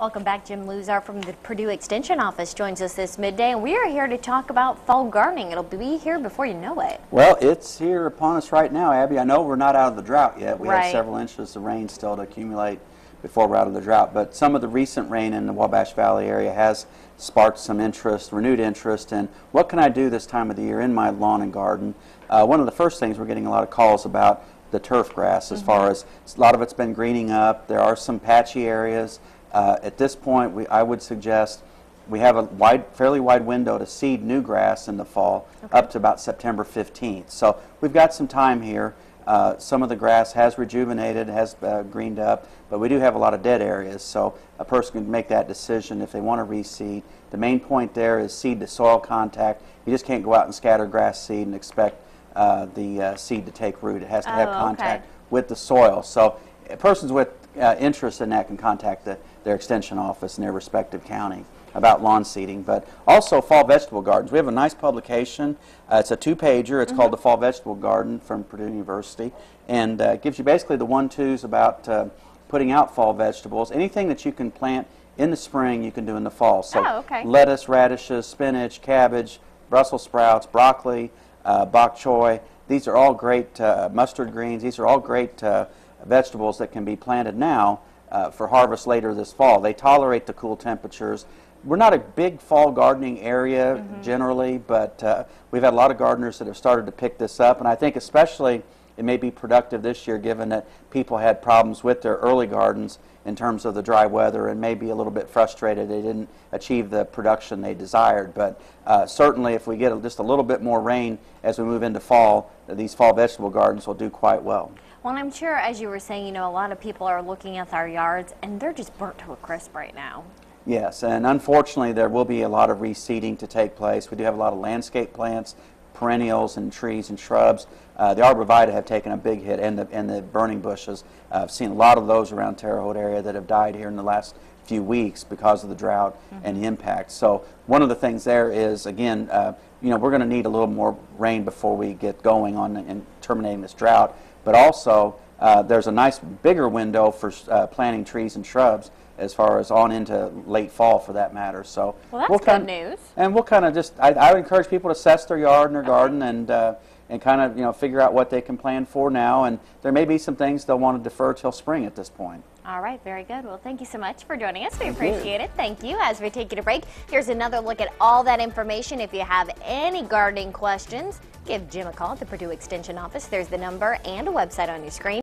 Welcome back. Jim Luzar from the Purdue Extension Office joins us this midday, and we are here to talk about fall gardening. It'll be here before you know it. Well, it's here upon us right now, Abby. I know we're not out of the drought yet. We have several inches of rain still to accumulate before we're out of the drought, but some of the recent rain in the Wabash Valley area has sparked some interest, renewed interest in what can I do this time of the year in my lawn and garden. One of the first things we're getting a lot of calls about the turf grass, as far as a lot of it's been greening up. There are some patchy areas. At this point, I would suggest we have a fairly wide window to seed new grass in the fall, up to about September 15th. So we've got some time here. Some of the grass has rejuvenated, has greened up, but we do have a lot of dead areas, so a person can make that decision if they want to reseed. The main point there is seed to soil contact. You just can't go out and scatter grass seed and expect the seed to take root. It has to have contact with the soil. So persons with interest in that can contact their extension office in their respective county about lawn seeding, but also fall vegetable gardens. We have a nice publication. It's a two-pager. It's called The Fall Vegetable Garden from Purdue University, and it gives you basically the one-twos about putting out fall vegetables. Anything that you can plant in the spring, you can do in the fall. So lettuce, radishes, spinach, cabbage, Brussels sprouts, broccoli, bok choy. These are all great mustard greens. These are all great vegetables that can be planted now for harvest later this fall. They tolerate the cool temperatures. We're not a big fall gardening area generally, but we've had a lot of gardeners that have started to pick this up, and I think especially it may be productive this year given that people had problems with their early gardens in terms of the dry weather and maybe a little bit frustrated they didn't achieve the production they desired. But certainly if we get just a little bit more rain as we move into fall, these fall vegetable gardens will do quite well. Well, I'm sure, as you were saying, you know, a lot of people are looking at our yards and they're just burnt to a crisp right now. Yes, and unfortunately there will be a lot of reseeding to take place. We do have a lot of landscape plants, perennials and trees and shrubs. The arborvitae have taken a big hit, and the burning bushes. I've seen a lot of those around Terre Haute area that have died here in the last few weeks because of the drought and the impact. So one of the things there is, again, you know, we're going to need a little more rain before we get going on and terminating this drought. But also, there's a nice bigger window for planting trees and shrubs as far as on into late fall, for that matter. So well, that's good news. And we'll kind of just, I would encourage people to assess their yard and their garden and kind of, you know, figure out what they can plan for now. And there may be some things they'll want to defer till spring at this point. All right, very good. Well, thank you so much for joining us. We appreciate it. Thank you. As we take a break, here's another look at all that information. If you have any gardening questions, give Jim a call at the Purdue Extension Office. There's the number and a website on your screen.